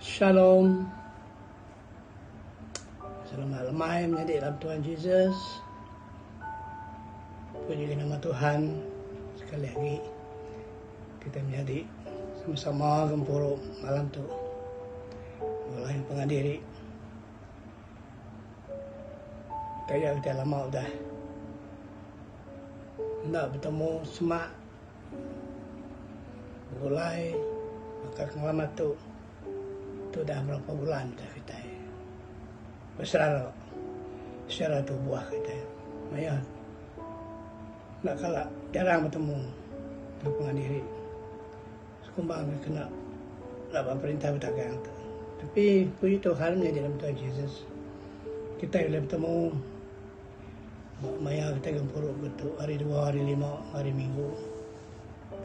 Shalom. Selamat lemai menjadi dalam Tuhan Yesus. Puji nama Tuhan. Sekali lagi kita menjadi sama-sama gempur malam tu. Mulai pengadiri. Kita lama dah. Nak bertemu semak. Mulai maka lama tu. Itu dah berapa bulan kita besar secara tubuh kita maya nak kalah jarang bertemu dengan pengadiri sekumbang kena dapat perintah berdagang tu. Tapi puji Tuhan menjadi dalam Tuhan Yesus kita boleh bertemu maya kita gempuruk betul hari 2, hari 5, hari Minggu.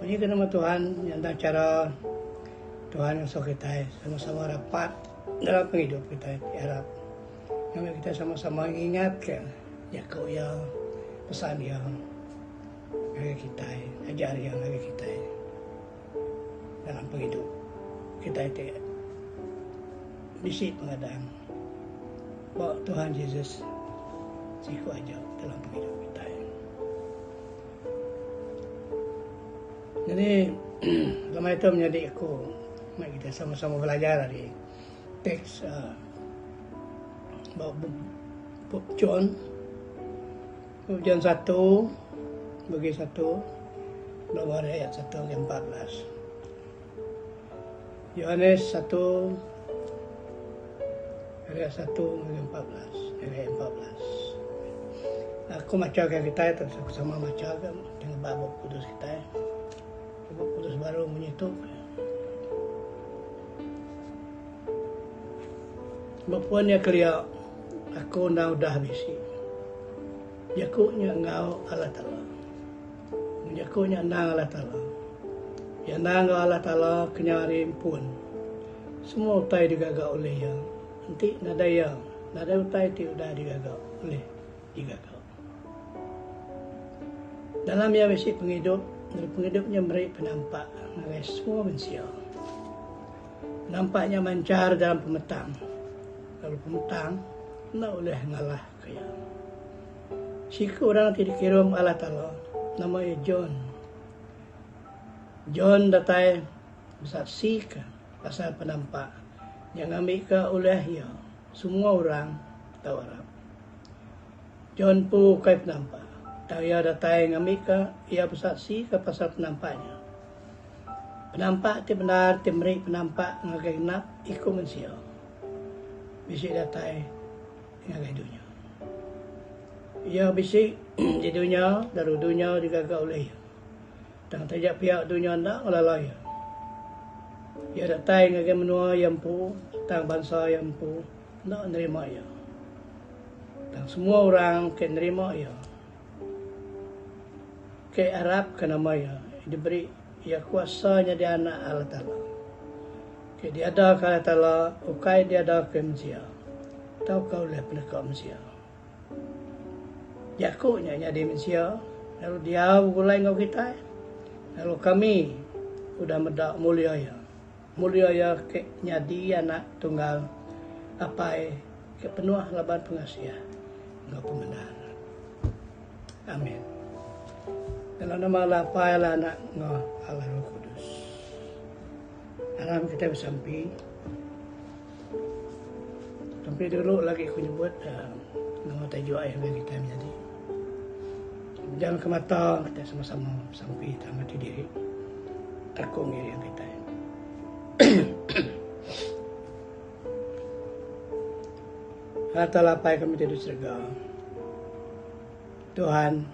Puji nama Tuhan yang tak cara Tuhan yang kita sama-sama rapat dalam penghidup kita harap yang kita sama-sama ingatkan Yakub yang pesan yang bagi kita ajar yang bagi kita dalam penghidup kita itu bisik pengadang bahawa Tuhan Yesus siku aja dalam penghidup kita. Jadi lama itu menjadi aku mari kita sama-sama belajar dari teks Bob John 1 bagi 1 nomor ayat 1 ke 14. Yohanes 1 ayat 1 ke 14 ayat 14. Aku bacakan kita itu sama bacakan dengan Bapa Kudus kita. Bapa Kudus baru menyetuk. Bapuan yang kelia aku udah bisi. Yakuknya engau Allah Ta'ala. Yakuknya nang Allah Ta'ala. Yang nang Allah Ta'ala kenyarin pun. Semua utai digagak oleh yang. Nanti nada yang. Nada utai itu udah digagak oleh digagak. Dalam yang bisi penghidup. Dari penghidupnya beri penampak. Mengenai semua manusia. Nampaknya mancar dalam pemetang. Kalau pemetang, tak boleh ngalah kaya. Siku orang nanti dikirim Allah Ta'ala, namanya John. John datai bersaksi ke pasal penampak. Yang ambil ke oleh ya, semua orang tahu Arab. John pun kai penampak. Tahu ya datai ngambil ke, ia bersaksi ke pasal penampaknya. Penampak itu benar, timri penampak ngagai nak ikut manusia. Bisik datai dengan dunia. Ia bisik di dunia, dari dunia digagak oleh ia. Dan tajak pihak dunia nak oleh ia. Ia datai dengan menua yang pu, tentang bangsa yang pu, nak menerima ia. Dan semua orang ke menerima ia. Ke Arab ke nama ia. Diberi ia kuasanya di anak Allah Ta'ala. Dia ada Allah Ta'ala, ukai dia ada ke manusia. Tahu kau oleh pendekat manusia. Yakuknya jadi manusia. Lalu dia mulai ngau kita. Lalu kami sudah mendak mulia ya. Mulia ya ke nyadi anak tunggal. Apai ke penuh laban pengasihan. Ngau pembenar. Amin. Dalam nama Allah apai lah anak ngau Allah Roh Kudus. Alam kita bersampai. Sampai dulu lagi aku nyebut nama tajuk ayat yang kita menjadi. Jangan ke mata kita sama-sama sampai tangan diri. Takung diri yang kita. Kata lapai kami tidur serga. Tuhan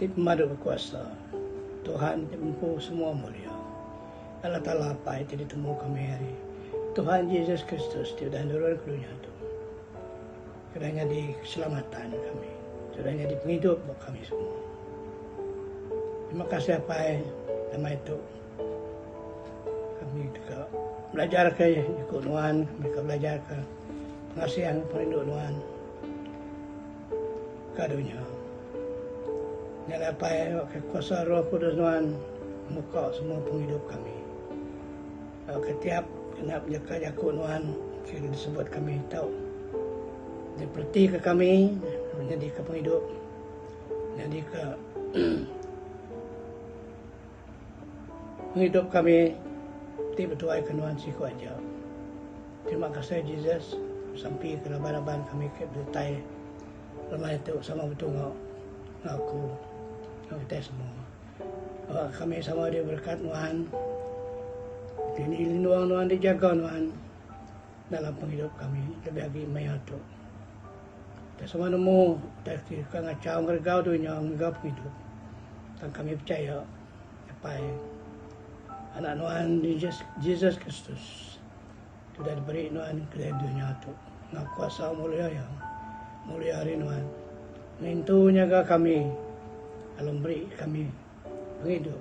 tip madu berkuasa. Tuhan mampu semua mulia. Allah Ta'ala apa itu ditemu kami hari. Tuhan Yesus Kristus sudah nurun ke dunia itu. Sudah jadi keselamatan kami. Sudah jadi penghidup buat kami semua. Terima kasih apa nama itu. Kami juga belajar ke ikut Tuhan. Kami juga belajar ke pengasihan perinduk Tuhan. Ke dunia. Yang apa kuasa Roh Kudus Tuhan muka semua penghidup kami. Ketiap kenap jaku nuan kira disebut kami tahu. Seperti ke kami menjadi ke penghidup, jadi ke menghidup kami ti bertuai kenuan siku aja. Terima kasih Jesus sampai ke laban-laban kami ke bertai lemah itu sama betul ngaku kita semua. Kami sama dia berkat Tuhan, dilindungi Tuhan, dijaga Tuhan dalam penghidup kami lebih lagi mayatu. Kita semua nemu kita ngacau ngergau tu yang ngau penghidup. Dan kami percaya apa anak Tuhan Jesus Kristus sudah diberi Tuhan ke dunia tu. Nak kuasa mulia yang mulia hari Tuhan. Mintu nyaga kami, alam beri kami penghidup.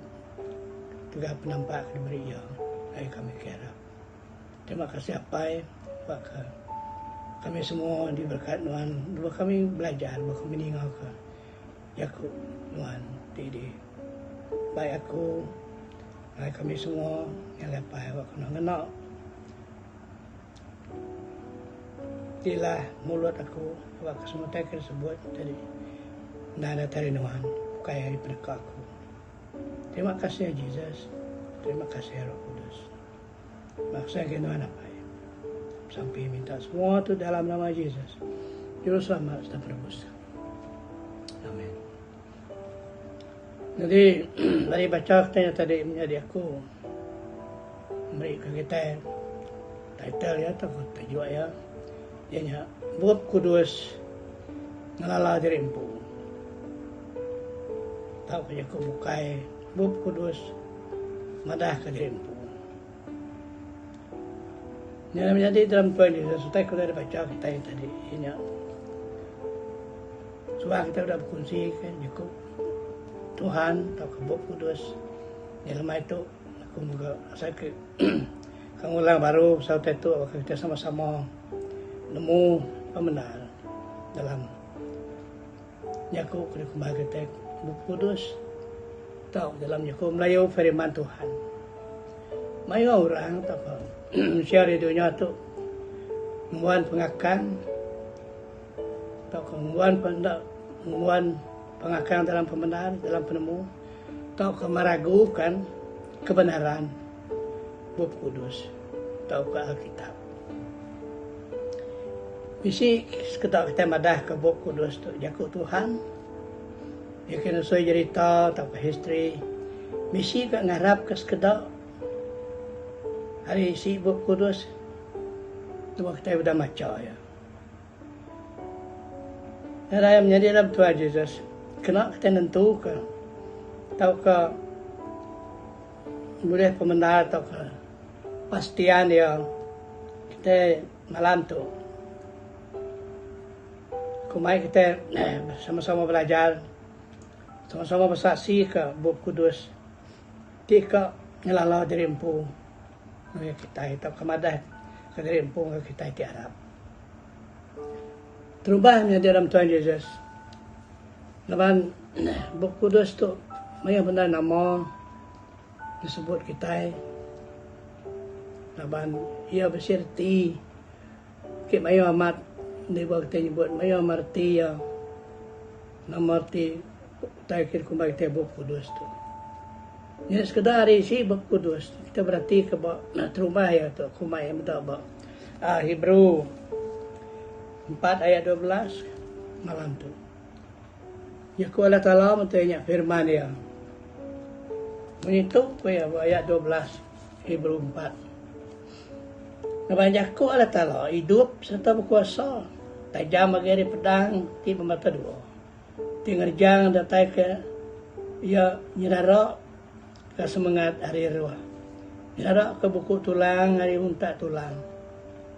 Juga penampak diberi yang dari kami kira. Terima kasih apa maka kami semua diberkat Tuhan. Dua kami belajar, dua kami meninggalkan. Yaku Tuhan di baik aku, baik kami semua yang lepas waktu nak Tilah mulut aku waktu semua teker sebut tadi nada dari Tuhan kaya daripada aku. Terima kasih ya Jesus. Terima kasih ya Roh Kudus. Maksa ke Tuhan apa ya? Sampai minta semua tu dalam nama Jesus. Juru selamat dan penebus. Amin. Jadi dari baca katanya tadi menjadi aku beri ke kita title ya takut juga ya. Ianya Bab Kudus ngalala dirimpu. Tahu kaya ko bukai Bab Kudus madah ke dirimpu. Yang menjadi dalam poin ini sesuai kita baca kita yang tadi ianya. Sebab kita sudah berkongsi kan cukup Tuhan atau ke Bab Kudus. Dalam itu aku juga saya ke kamu ulang baru saat itu kita sama-sama nemu pembenar dalam Yakub kembali ke Buku Kudus tahu dalam Yakub Melayu firman Tuhan. Mayu orang tak manusia di dunia tu membuat pengakuan atau membuat pengakuan dalam pembenar dalam penemu atau meragukan kebenaran Buku Kudus atau ke Alkitab. Bisi sekedar kita madah ke Bab Kudus tu jaku Tuhan. Ya kena sesuai cerita atau history. Bisi kat ngarap ke sekedar hari isi Bab Kudus. Cuma kita sudah maca ya. Dan yang menjadi dalam Tuhan Yesus. Kena kita nentukan. Tahu ke boleh pembenar atau ke pastian yang kita malam tu. Kumai kita sama-sama belajar, sama-sama bersaksi ke Bab Kudus. Tika ngelala dirimpu kita hitam kemadah ke dirimpu kita di Arab. Terubahnya dalam Tuhan Yesus. Namun Bab Kudus tu maya benar nama disebut kita. Namun ia bersirti ke maya amat di bawah kita nyebut maya marti ya nama arti takir kembali kita Bab Kudus tu. Jadi sekedar isi Bab Kudus kita berarti ke terumah ya tu kumai yang betul bak Hebrew 4 ayat 12 malam tu. Ya ku Allah Ta'ala mentanya firman ya. Menitu ya ayat 12 Hebrew 4. Nabanyak Allah Ta'ala hidup serta berkuasa. Tajam bagi pedang di pemata dua. Tingerjang datai ke ia nyerara ke semangat hari ruah. Nyerara ke buku tulang hari unta tulang.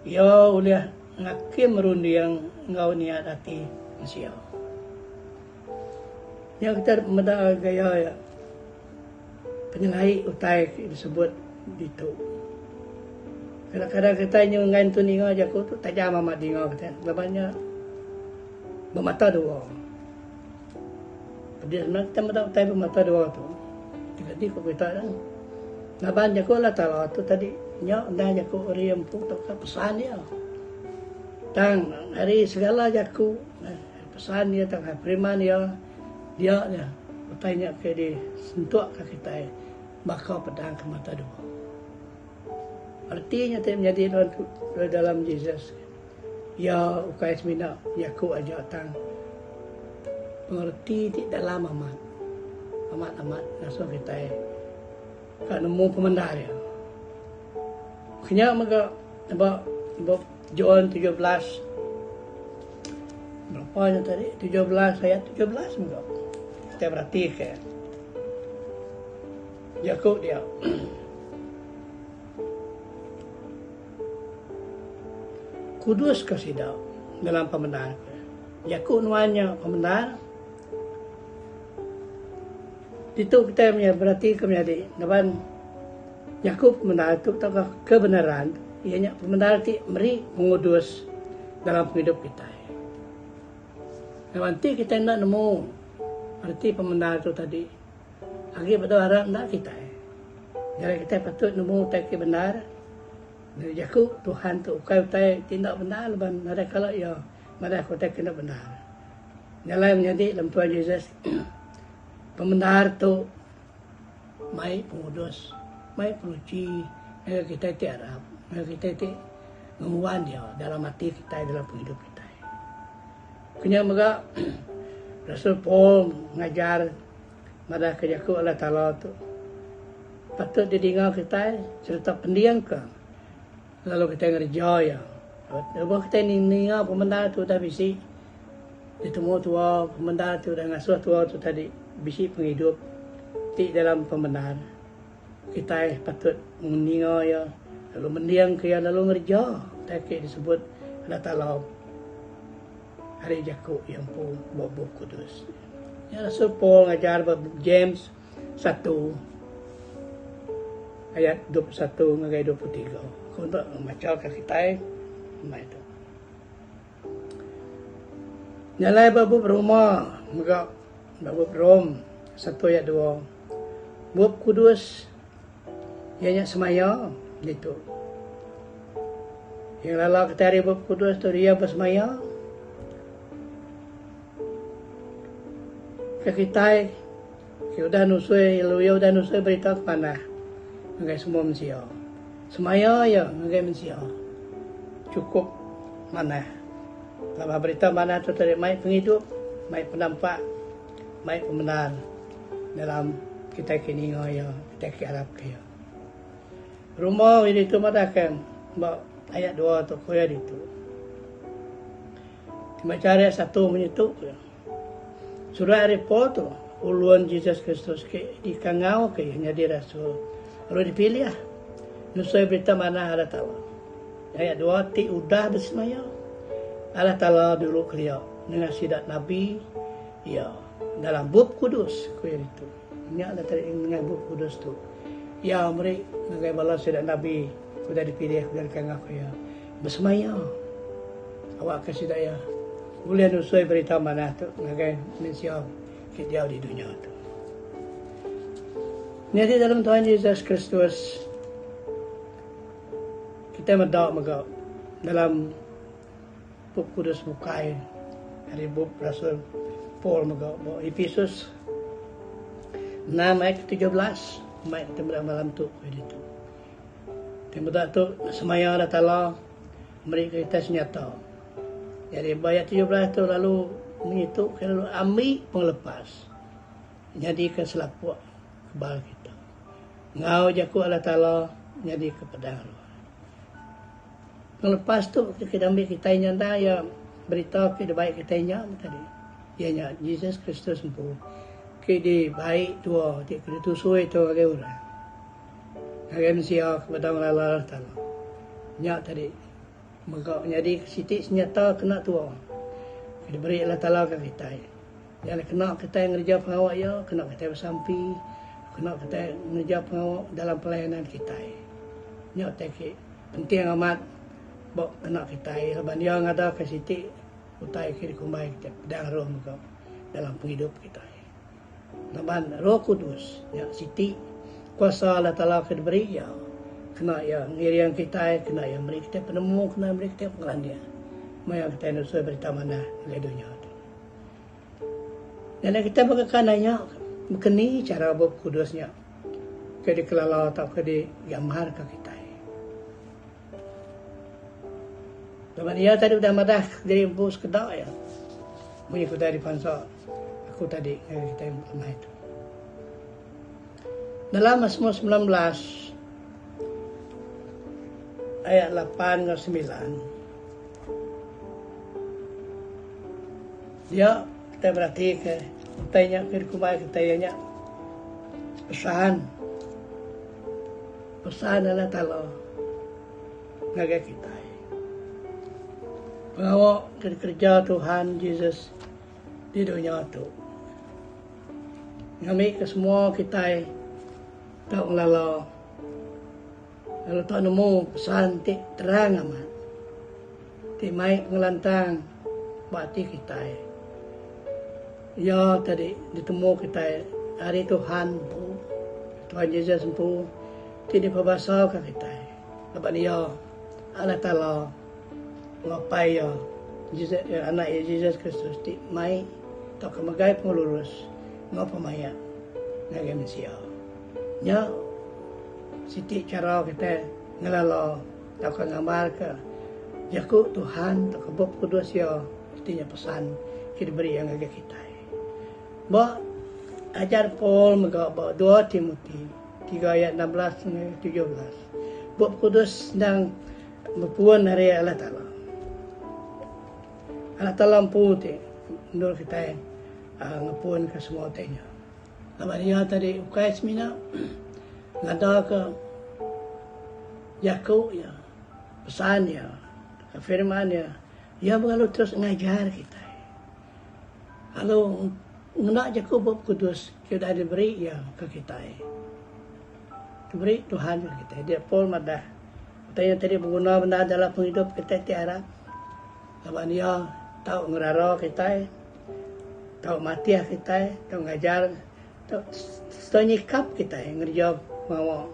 Ia ulah ngakim merundi yang ngau niat hati manusia. Yang kita meda gaya ya. Penyelai utai disebut itu. Kadang-kadang kita nyungan tu ninga jaku tu tajam amat ninga kita. Lebihnya bermata dua. Dia sebenarnya kita mesti bermata dua tu. Tiga-tiga kita dah. Naban jaku Allah Ta'ala tu tadi nya dah jaku riam pun tak pesan dia. Tang hari segala jaku pesan dia tang priman dia bertanya ke dia sentuh ke kita bakal pedang ke mata dua. Artinya dia menjadi dalam Jesus. Ya ukai semina jaku aja tang mengerti di dalam amat nasuh kita kan nemu pemandar ya. Kenya maga John 17 berapa tadi 17 ayat 17 maga kita perhatikan Yakub dia kudus kasih dalam pembenar Yakub nuanya pembenar itu kita berarti kemudian depan Yakub pembenar itu kebenaran ianya pembenar itu meri mengudus dalam hidup kita. Nanti kita nak nemu arti pembenar itu tadi lagi pada harap nak kita. Jadi kita patut nemu tak benar. Dari Yakub Tuhan tu kau tak tindak benar leban ada kalau ya mana kau tak tindak benar. Nyalai menjadi dalam Tuhan Yesus pembenar tu mai pengudus, mai peluci, kita tiarap, kita menguan dia dalam hati kita dalam hidup kita. Kenya maga Rasul Paul ngajar mada ke Yakub Allah Taala tu patut didengar kita serta pendiam ke lalu kita ngerjaya. Lepas kita ni pembenar tu dah bisi ditemu tua pembenar tu dan ngasuh tua tu tadi bisi penghidup di dalam pembenar kita patut mendengar ya lalu mendiang ke lalu ngerja tak disebut Allah Taala hari Yakub yang pun bawa kudus. Ya Rasul Paul ngajar James 1 ayat 21 hingga 23 untuk membaca ke kita itu. Nyalai babu rumah maka babu Rom 1 ayat 2 buat kudus ianya semaya gitu. Yang lalu kita hari buat kudus tu dia bersemaya ke kita udah nusui lalu udah nusui berita ke mana enggak semua manusia semaya ya enggak manusia cukup mana kalau berita mana tu tadi mai penghidup mai penampak mai pembenar dalam kita kini ya kita harap ya rumah ini tu madakan ayat 2 tu koya itu dibaca satu menyetuk ya. Surah report tu uluan Jesus Kristus ke di kangau ke jadi rasul lalu dipilih nusai berita mana Allah Taala ayat 2 ti udah bersemaya Allah Taala dulu beliau dengan sidat nabi ya dalam bab kudus ke itu nya ada dengan bab kudus tu ya mereka ngagai balas sidat nabi sudah dipilih dari kangau ke ya bersemaya awak ke sidat ya boleh nusui berita mana tu ngagai manusia dia di dunia tu. Jadi dalam Tuhan Yesus Kristus kita mendak dalam buku kudus bukai dari buku Rasul Paul Efesus 6 ayat 17 mai kita malam tu itu. Kita tu semaya Allah Taala memberi kita senjata. Jadi ayat 17 tu lalu menyitu lalu ambil penglepas. Jadikan selaput kebal kita. Ngau jaku Allah Taala jadi ke pedang. Penglepas tu kita ambil kita nyanda ya berita ke baik kita nya tadi. Ianya Yesus Kristus sempuh. Ke di baik tua di tusui tu ke orang. Agak sia kepada Allah Taala. Nya tadi maka jadi sitik senjata kena tua. Diberi Allah Taala ke kita. Yang kena kita ngerja pengawal ya, kena kita bersampi, kena kita ngerja pengawal dalam pelayanan kita. Nya tak penting amat bok kena kita. Leban dia ngada ke sitik utai ke dikumbai kita pedang roh muka dalam penghidup kita. Leban Roh Kudus ya sitik kuasa Allah Taala ke diberi ya. kena ya ngirian kita, kena ya beri kita penemu, kena beri kita pengelandia. Maya kita nusa berita mana di dunia tu. Dan kita berkekananya, berkeni cara Roh Kudusnya. Ke di kelala atau ke di gambar ke kita. Teman dia tadi sudah madah dari empu sekedar ya. Bunyi aku tadi pansa. Aku tadi kita yang pertama itu. Dalam Mazmur 19 ayat 8 ke 9. Dia kita berarti ke tanya ke kumai kita tanya pesan adalah talo ngaga kita. Bahawa kerja Tuhan Yesus di dunia itu. Kami ke semua kita tak lalu tak nemu pesan terang amat. Mai ngelantang bati kita. Ya tadi ditemu kita hari Tuhan Yesus pun tidak berbahasa ke kita. Lepas dia Allah Ta'ala ngapai ya Jesus, anak Yesus Kristus ti mai tak kemagai pengurus ngapa maya ngagai manusia nya siti cara kita ngelalo tak ngambar ke jaku Tuhan tak kebop kudus ya artinya pesan kita beri yang ngagai kita ba ajar Paul megaba 2 Timotius 3 ayat 16 17 bop kudus sedang berpuan hari Allah Ta'ala. Allah Ta'ala putih menurut kita ngapun ke semua tanya. Lepas dia tadi ukai semina ngada ke Yakub ya pesan ya firman ya dia berlalu terus ngajar kita. Kalau nak Yakub kudus kita diberi ya ke kita. Diberi Tuhan ke kita. Dia Paul madah tanya tadi berguna benda dalam penghidup kita tiara. Lepas dia tahu ngeraro kita, tahu mati kita, tahu ngajar, tahu nyikap kita, ngerja mau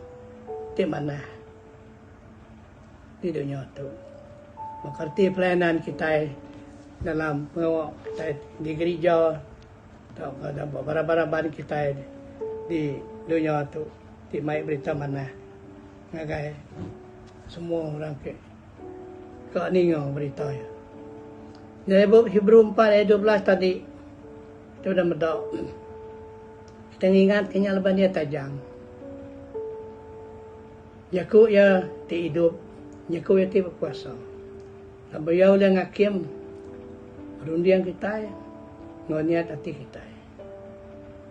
di mana di dunia tu. Mengerti pelayanan kita dalam mau kita di gereja, tahu ada barang-barang kita di dunia tu, di mai berita mana, ngagai semua orang ke ningau berita ya. Dari Hebrew 4 ayat 12 tadi kita sudah medok. Kita ingat kenyalaban dia tajam. Yakub ya ti hidup, Yakub ya ti berkuasa. Beliau yang hakim rundiang kita ya, ngoniat hati kita.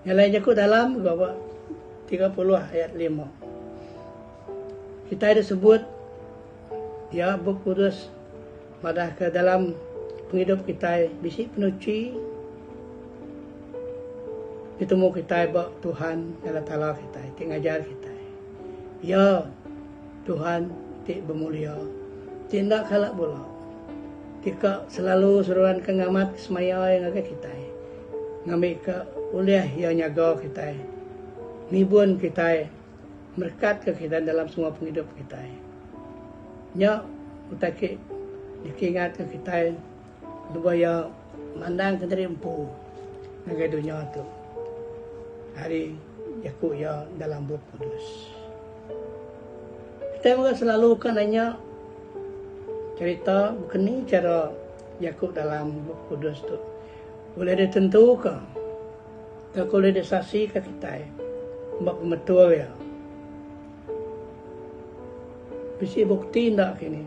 Yang lain Yakub dalam bahwa 30 ayat 5. Kita disebut dia berkudus pada ke dalam penghidup kita bisi penuci ditemu kita bak Tuhan Allah Ta'ala kita ngajar kita ya Tuhan ti bermulia tindak kalak bola tika selalu seruan ke ngamat semaya yang agak kita ngambil ke uliah yang nyaga kita ngibun kita berkat ke kita dalam semua penghidup kita nya utake dikingat ke kita dubaya mandang ke dari empu ngagai dunia tu hari Yakub ya dalam Roh Kudus. Kita juga selalu kan hanya cerita bukan cara Yakub dalam Roh Kudus tu boleh ditentukan tak boleh disaksi ke kita mbak betul ya bisa bukti tak kini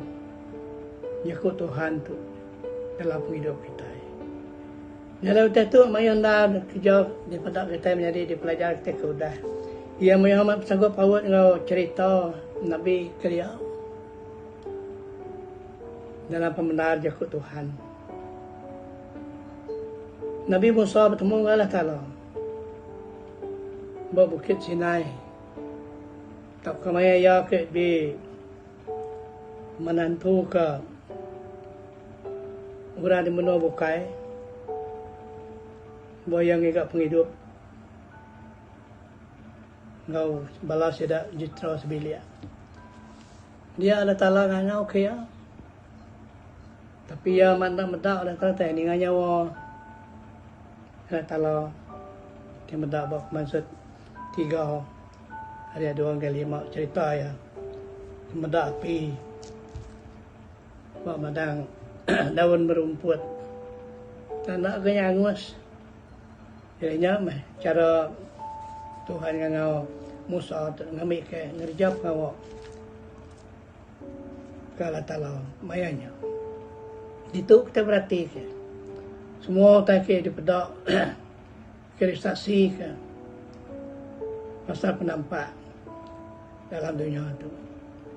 Yakub Tuhan tu dalam hidup kita. Dalam itu mayan dah kerja daripada kita menjadi di pelajar kita sudah. Ia Muhammad sanggup awak dengan cerita Nabi Kriya dalam pembenar Yakub Tuhan. Nabi Musa bertemu dengan Allah Ta'ala di Bukit Sinai. Tak kemaya ya ke di menantu ke orang di mana bukai boyang igak penghidup ngau balas tidak jitra sebilia Dia Allah Ta'ala ngangau kaya. Tapi ya mandak-mandak Allah Ta'ala ni nganyawa. Allah Ta'ala dia mandak bawa maksud 3 ada 2 kali 5 cerita ya. Mandak api. Bawa madang daun berumput. Tak nak kaya angus. Jadinya cara Tuhan ngangau Musa ngambil ke ngerjap ngawak. Allah Ta'ala mayanya. Itu kita perhatikan. Semua tak kira dipedak saksi ke pasal penampak dalam dunia itu.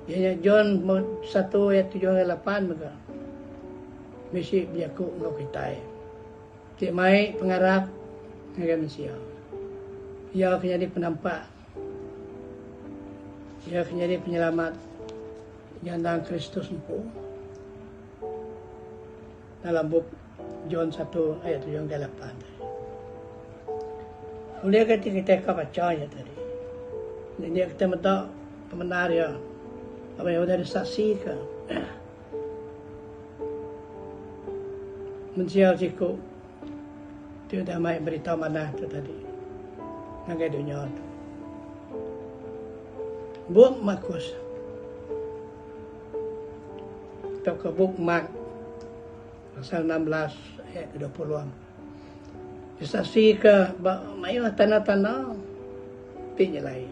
Ianya John 1 ayat 7 ayat 8 maka mesti berlaku ngau kita. Cik mai pengarap dengan manusia. Ia akan jadi penampak. Ia akan jadi penyelamat yang dalam Kristus empu. Dalam buku John 1 ayat 7 ke 8. Boleh kita bacanya tadi. Jadi kita minta kebenar ya. Apa yang sudah disaksikan. Mensial siku. Dia dah main beritahu mana itu tadi. Nangai dunia itu. Buat Markus. Kita ke buku Mark pasal 16 ayat 20. Disaksi ke mayu tanah-tanah pinyelai.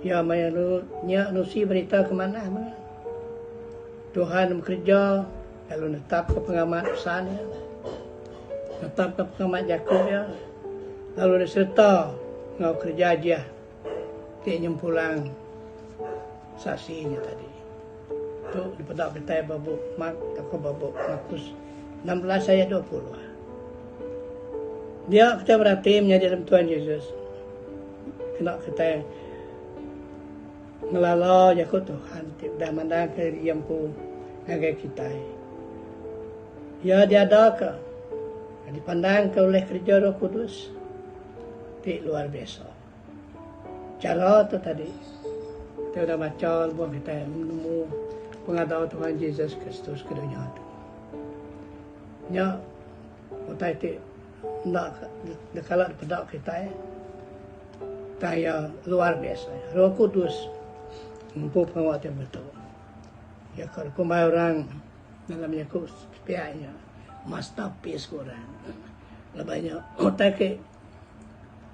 Ya mayu nya nusi berita ke mana? Tuhan bekerja lalu netap ke pengamat sana. Netap ke pengamat Yakub ya. Lalu diserta ngau kerja aja. Dia nyempulang saksinya tadi. Itu dipedak berita babu Mark atau babu Markus 16 ayat 20. Dia kita berarti menjadi dalam Tuhan Yesus. Kena kita ngelala jakut Tuhan dan mandang ke yang pun ngagai kita. Ya diadakan dipandang oleh kerja Roh Kudus. Itu luar biasa. Cara tu tadi kita dah baca buat kita menemu pengadau Tuhan Yesus Kristus ke dunia itu. Ya, kita itu nak kalau pedak kita luar biasa. Roh Kudus mampu penguat yang betul. Ya kalau kumai orang dalam Yakub pihaknya masterpiece Quran. Lebihnya kita ke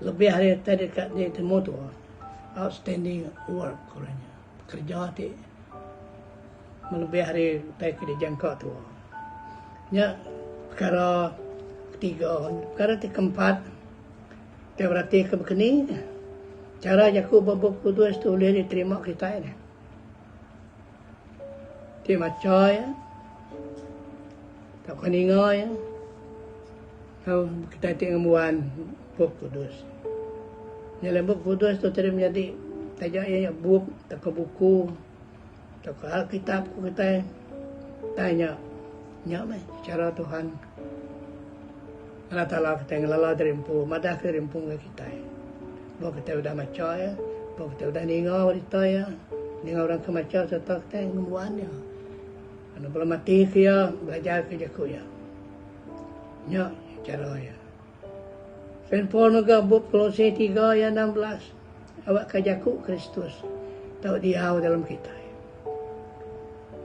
lebih hari tadi kat dia temu tu outstanding work Qurannya. Kerja tu melebihi hari tak dijangka tu. Ya, perkara ketiga, perkara keempat, dia berarti kebekeni. Cara Yakub babuk kudus tu boleh diterima kita ni. Dia macam ya, tak keninga ya. Kalau kita tengok muan buk kudus. Dalam buk kudus tu tadi menjadi tajak ia buk, tak ke buku. Tak Alkitab kita tanya, nyamai cara Tuhan. Allah Ta'ala kita ngelala terimpu, madah terimpu ke kita. Bahawa kita sudah macam ya, bahawa kita sudah ninga berita ya, ninga orang kemacam serta kita ngembuan ya. Kalau belum mati ke ya, belajar ke jaku ya. Nyak cara ya. Saint Paul juga buk Kolose 3 ayat 16. Awak ke jaku Kristus. Tahu dia dalam kita.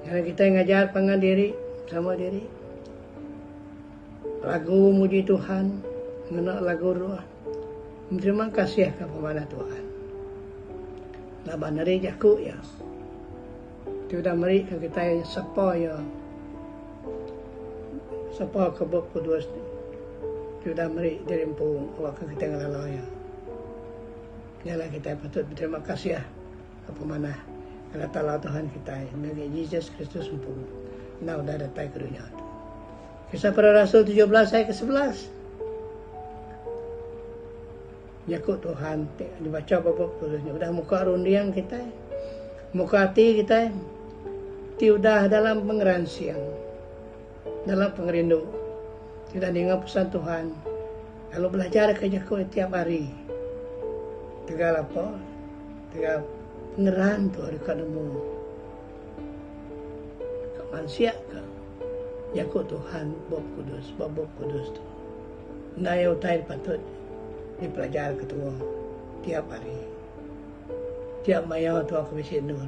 Kalau kita ngajar pangan diri sama diri. Lagu muji Tuhan, mengenal lagu roh. Terima kasih kepada Tuhan. Laban dari jaku ya. Sudah meri kita sapa ya. Sapa kebuk kudus. Sudah meri dirimpu waktu kita ngalala ya. Ialah kita patut berterima kasih ya kepada Allah Ta'ala Tuhan kita, Nabi Yesus Kristus sempurna. Nah, sudah datang ke dunia. Kisah para Rasul 17 ayat ke-11. Yakut Tuhan, dibaca babak tulisnya. Sudah muka rundiang kita, muka hati kita, sudah dalam pengeransian, dalam pengerindu. Tidak dengar pesan Tuhan. Kalau belajar ke Yakut tiap hari. Tegal apa? Tegal pengeran tu ada kademu manusia ke yakut Tuhan Bob Kudus tu. Nah yang utai patut dipelajari ketua tiap hari. Tiap mayau tua Komisi Nur.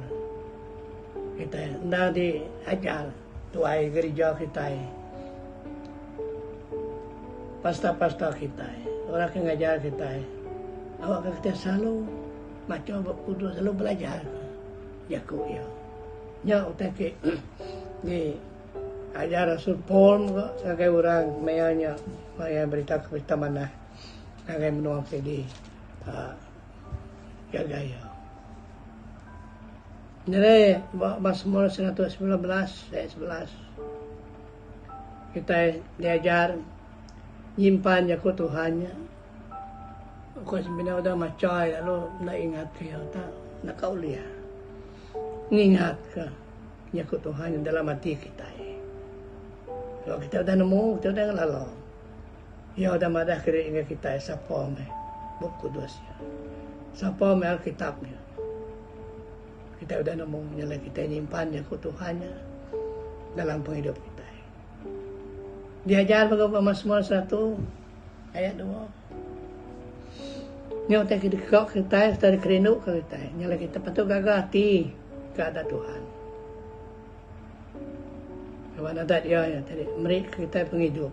Kita nak diajar tuai gereja kita. Pasta kita. Orang yang ngajar kita. Awak kita selalu macam Bob Kudus selalu belajar. Yakut ya. Nya utai ke di ajar Rasul Paul juga sebagai orang mayanya maya berita mana sebagai menuang di jaga ya. Jadi Mazmur 119 ayat 11 kita diajar nyimpan yakut Tuhannya. Kau sebenarnya udah macam lalu nak ingat ke tak nak kau lihat ingat ke yakut Tuhan dalam hati kita. Kalau kita udah nemu, kita udah lalu. Ya udah madah kira ingat kita siapa Bob Kudus ya. Siapa Alkitabnya. Kita udah nemu nyala kita nyimpan yakut Tuhannya dalam penghidup kita. Diajar bagaimana Mazmur 1 ayat 2. Nyala kita kerindu ke kita. Nyala kita patut gagah hati kepada Tuhan. Kawan adat dia ya tadi mereka kita penghidup.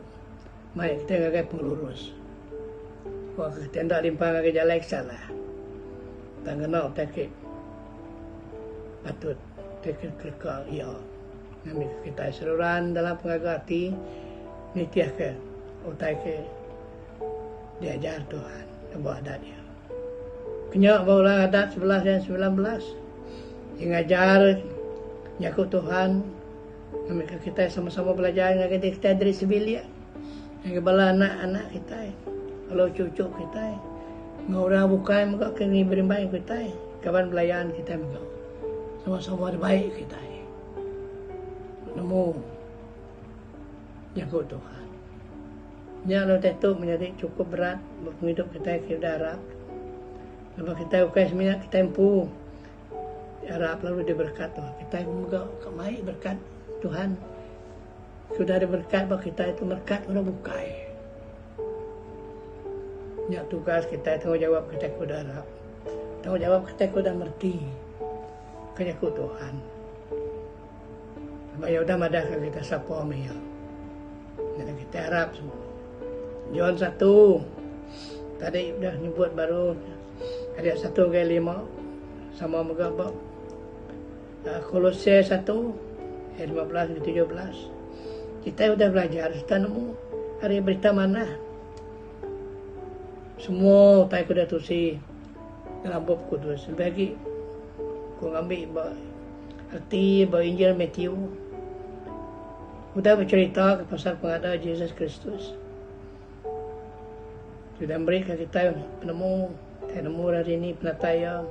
Mai kita gagai pengurus. Wah kita ndak limpang gagai jalan salah. Tangana tak patut kekal ya. Kami kita seluruhan dalam pengagati nitiah ke utai ke diajar Tuhan buat adat dia. Kenyak bawa adat 11 dan 19 yang ajar yakut Tuhan. Mereka kita sama-sama belajar dengan kita dari sebelia. Yang bala anak-anak kita. Kalau cucu kita. Ngorang bukan mereka kena beri baik kita. Kawan belayan kita mereka. Sama-sama baik kita. Nemu yakut Tuhan. Yang lalu itu menjadi cukup berat menghidup kita ke darat. Lepas kita ukai seminyak kita empu. Harap lalu diberkat Tuhan. Kita juga kemai berkat Tuhan. Sudah ada berkat bahawa kita itu berkat orang bukai. Ya tugas kita tanggungjawab kita kuda harap. Tanggungjawab kita kuda merti. Kenyakut Tuhan. Sebab ya udah madahkan kita siapa maya. Dan kita harap semua. John 1. Tadi udah nyebut baru. Ayat 1 ke 5. Sama megabak. Kolose 1. Ayat 15 ke 17. Kita sudah belajar, kita nemu hari berita mana. Semua tak kuda tusi dalam Bob Kudus. Bagi aku ambil arti bahawa Injil Matthew. Sudah bercerita pasal pengada Yesus Kristus. Sudah memberikan kita penemu hari ini penataya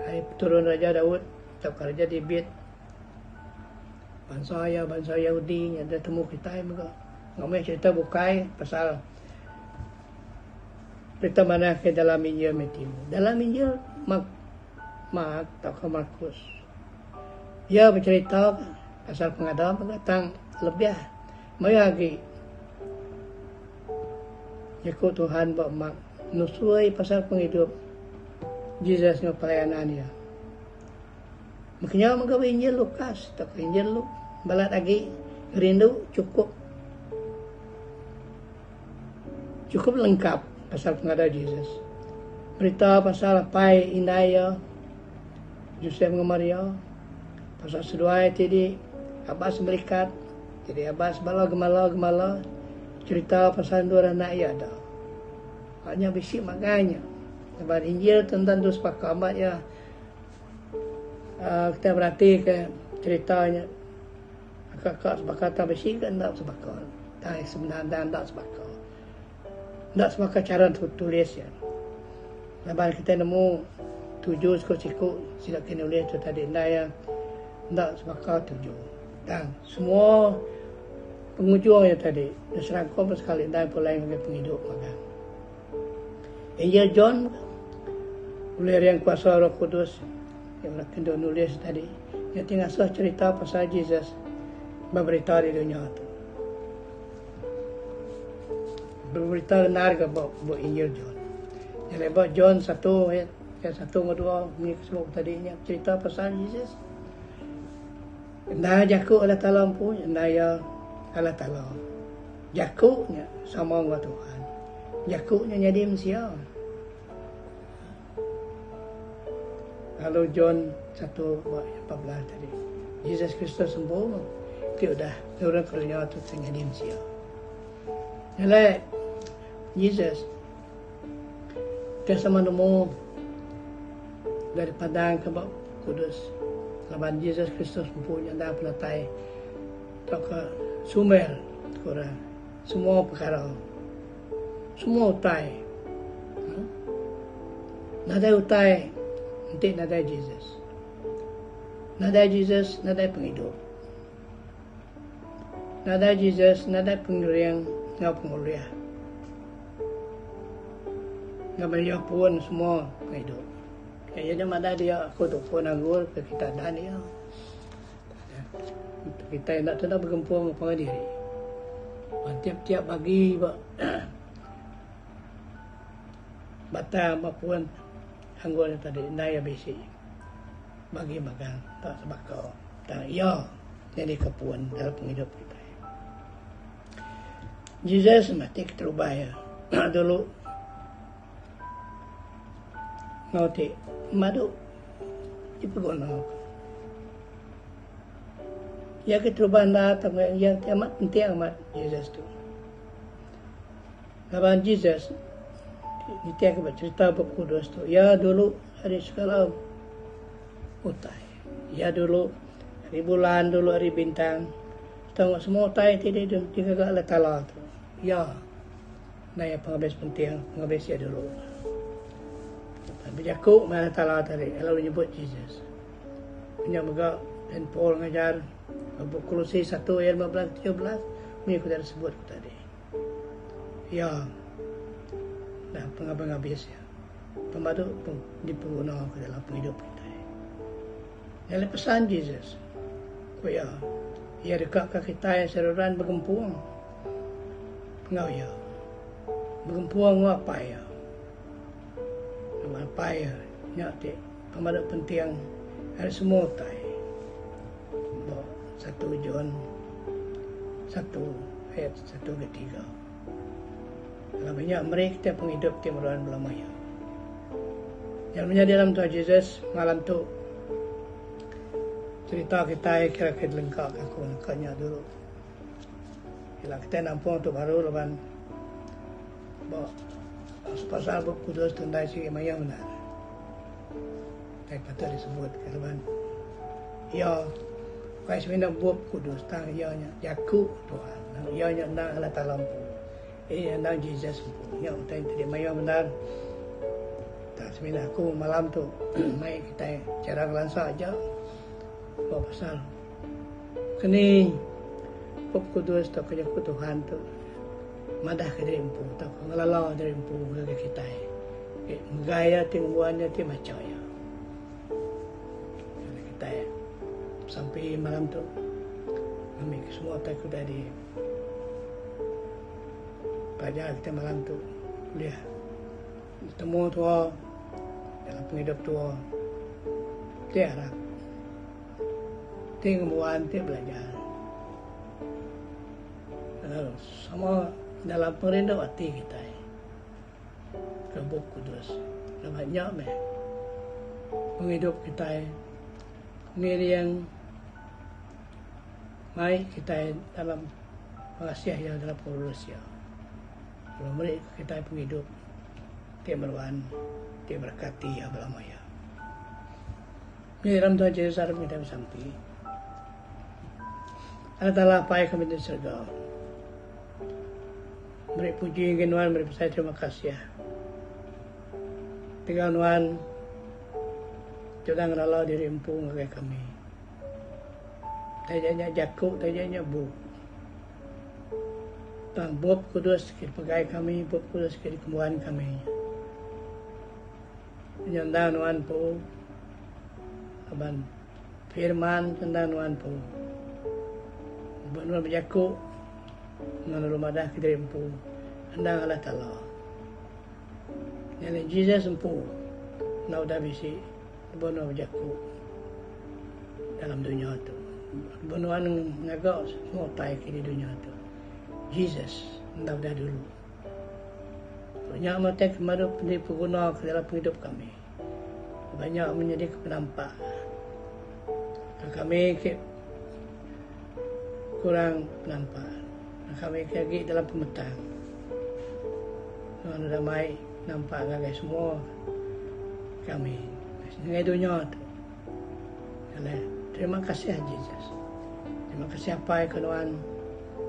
hari turun Raja Daud atau Raja David. Bangsa Yahudi yang ada temu kita mereka. Ngomong cerita bukai pasal berita mana ke dalam Injil Matthew. Dalam Injil Mark atau Markus. Dia bercerita pasal pengadaan pengatang lebih lagi. Yakut Tuhan buat Mark nusui pasal penghidup Yesus dengan pelayanan dia. Makanya mereka Injil Lukas atau Injil Luke balat lagi rindu cukup lengkap pasal pengada Yesus. Berita pasal apa indaya Yosef dengan Maria, pasal seduai tadi Abbas melikat, jadi Abbas bala gemala cerita pasal dua anak ia ada. Hanya bisik makanya. Sebab Injil tentang tu sepakat ya. Kita berarti ke ceritanya kakak sepakat tak bersih kan tak sepakat. Tak sebenarnya tak sepakat. Tak sepakat cara tulis ya. Lepas kita nemu 7 siku sila kena nulis tu tadi ya. Tak sepakat 7. Dan semua penghujung yang tadi serangkum sekali dan pulai dengan penghidup maka. Injil John oleh yang kuasa Roh Kudus yang nak kena nulis tadi. Yang tinggal cerita pasal Yesus berberita di dunia tu. Berberita benar ke buat Injil John. Jadi buat John 1 ayat 1 ke 2 ni sebut tadinya cerita pasal Yesus. Nah Yakub Allah Ta'ala pun naya Allah Ta'ala. Yakubnya sama dengan Tuhan. Yakubnya jadi manusia. Lalu John 1 ayat 14 tadi. Yesus Kristus sembuh. Dia dah turun ke dunia tu jadi manusia. Jadi Yesus dia sama nemu dari Padang ke Kudus. Laban Yesus Kristus mempunyai dah pelatai tak ke Sumer kurang semua perkara semua utai nada utai nanti nada Jesus nada penghidup nada Jesus nada pengeriang ngau penguliah ngau beliau pun semua penghidup. Kayaknya mana dia aku tu pun anggur ke kita dah dia. Kita nak tu nak bergempur dengan diri. Tiap-tiap bagi batang maupun anggur yang tadi naya besi bagi makan tak sebakau tak ya jadi kepuan dalam hidup kita. Jesus mati keterubaya dulu ngauti madu dipegono ya keterubaan datang yang amat penting amat Yesus tu kapan Jesus dia cerita bab Kudus tu ya dulu hari segala utai ya dulu hari bulan dulu hari bintang tengok semua utai tidak juga Allah Ta'ala tu ya nah yang penghabis penting penghabis ya dulu. Yakub mana Ta'ala tadi, lalu menyebut Jesus. Punya megak dan Paul ngajar Kolose 1 ayat 15-17 mengikut dari sebut tadi. Ya, dah penghabis ya. Pemadu dipengguna ke dalam hidup kita. Yang pesan Jesus, ya, ia dekat ke kita yang seruran bergempuang. Pengau ya, bergempuang apa ya? Apa ya nyati pemadu penting ada semua tai 1 John 1 ayat 1 ke 3 kalau banyak mereka penghidup ke meruan belamaya yang menjadi dalam Tuhan Yesus malam tu cerita kita kira-kira lengkap aku nakanya dulu bila kita nampung tu baru leban pasal bab Kudus tundai si maya benar. Kata disebut kan. Ya, kai sebenarnya bab Kudus tang ianya Yakub Tuhan. Ianya nang Allah Ta'ala. Nang Jesus. Ya, utai tadi maya benar. Tak sebenarnya aku malam tu mai kita cara lansa aja. Bab pasal kini bab Kudus tak kerja Tuhan tu. Madah ke dari empu, tak ngelala dari empu ke kita. Gaya tingguannya ti macam ya. Kita sampai malam tu, kami semua tak dari pelajar kita malam tu, kuliah. Temu tua dalam penghidup tua, dia harap, tingguan ti belajar. Sama dalam perindu hati kita ke bab Kudus banyak menghidup kita yang mai kita dalam pengasiah yang dalam Malaysia kalau mereka kita penghidup dia meruan dia berkati ya belamaya dalam Tuhan Yesus harap kita sampai adalah apa yang kami di surga. Beri puji Nuan, beri saya terima kasih ya. Tinggal Nuan, jangan ngelala diri empu ngagai kami. Tajanya Jakub, tajanya Bu. Tang Bob Kudus kiri pegai kami, Bob Kudus kiri kembuhan kami. Nyandang Nuan po, aban firman nyandang Nuan po. Benar berjaku dengan rumah dah kita empu andang Allah Ta'ala. Yang Jesus empu nak dah bisi benar berjaku dalam dunia tu. Benar ngagak semua tai di dunia tu. Jesus nak dah dulu. Banyak mata kemaru pengguna ke dalam hidup kami. Banyak menjadi penampak. Kami kurang penampak. Kami lagi dalam pemetang. Tuhan ramai nampak gagai semua kami. Dengan dunia tu. Terima kasih Jesus. Terima kasih apa yang Tuhan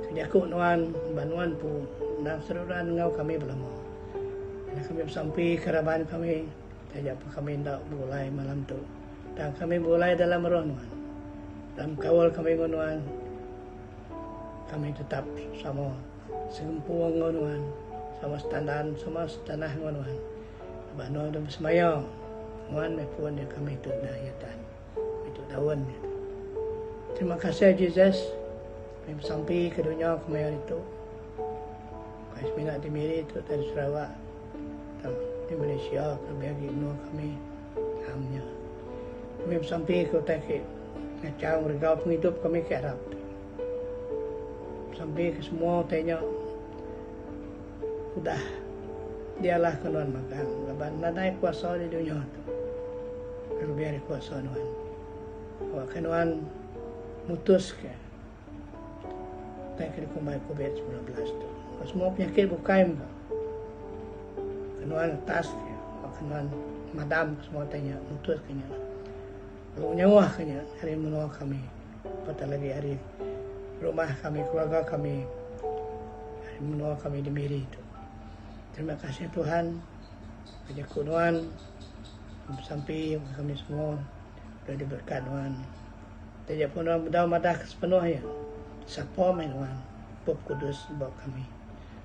kerjaku Tuhan banuan pun dan seruan ngau kami belum. Kami sampai kerabat kami. Tajak kami tak boleh malam tu. Dan kami boleh dalam roh Tuhan. Dalam kawal kami Tuhan. Kami tetap sama segempuang Tuhan. Sama standar, sama tanah Tuhan. Banuan dan semayang. Tuhan mepun dia kami itu dayatan. Itu daun. Terima kasih Jesus. Kami sampai ke dunia kemarin itu. Kami minat di Miri itu dari Sarawak. Di Malaysia, kami menua kami hamnya. Kami sampai ke Takik. Ngacau mereka penghidup kami ke Arab. Sampai ke semua tanya. Sudah. Dialah kenuan makan. Lepas nadai kuasa di dunia itu. Kalau biar kuasa Tuhan. Kalau kenuan mutus ke. Takik kumai COVID-19 itu. Semua penyakit bukan. Kenuan atas, kenuan madam semua tanya, mutus kenya. Kalau nyawa kenya, hari menua kami. Patah lagi hari rumah kami, keluarga kami. Hari menua kami di Miri itu. Terima kasih Tuhan. Banyak Tuhan. Sampai kami semua sudah diberkat Tuhan. Tidak pun mudah madah sepenuhnya. Siapa main Tuhan. Bapa Kudus bawa kami.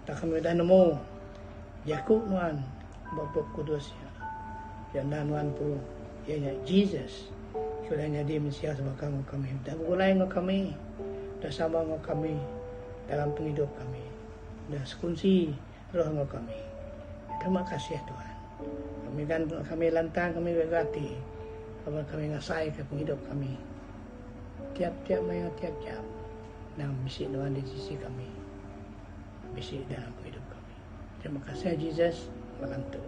Tak kami dah nemu. Yakub Tuhan, Bapa Kudus ya. Dan Tuhan pun, ianya Jesus. Kiranya dia Mesias bagi kami. Dan bergulai dengan kami. Dan sama dengan kami. Dalam penghidup kami. Dan sekunci roh dengan kami. Terima kasih Tuhan. Kami lantang, kami bergati. Kami ngasai ke penghidup kami. Tiap-tiap maya, tiap-tiap. Dan bisik Tuhan di sisi kami. Bisik dalam penghidup kami. Terima kasih Jesus malam tu.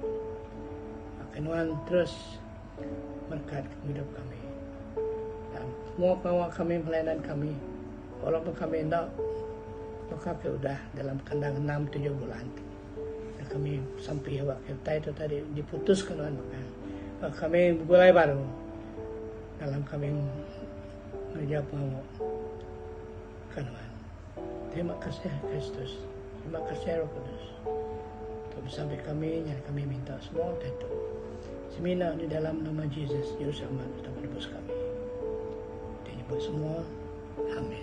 Tuhan terus berkat hidup kami. Dan semua kawan kami, pelayanan kami. Walaupun kami tidak maka sudah dalam kandang 6-7 bulan. Dan kami sampai waktu itu tadi diputuskan Tuhan maka. Kami mulai baru dalam kami menjawab mau Tuhan. Terima kasih Kristus. Terima kasih Roh Kudus. Sampai kami, yang kami minta semua itu. Semina di dalam nama Yesus, Juru Selamat, kita menebus kami. Dia nyebut semua. Amin.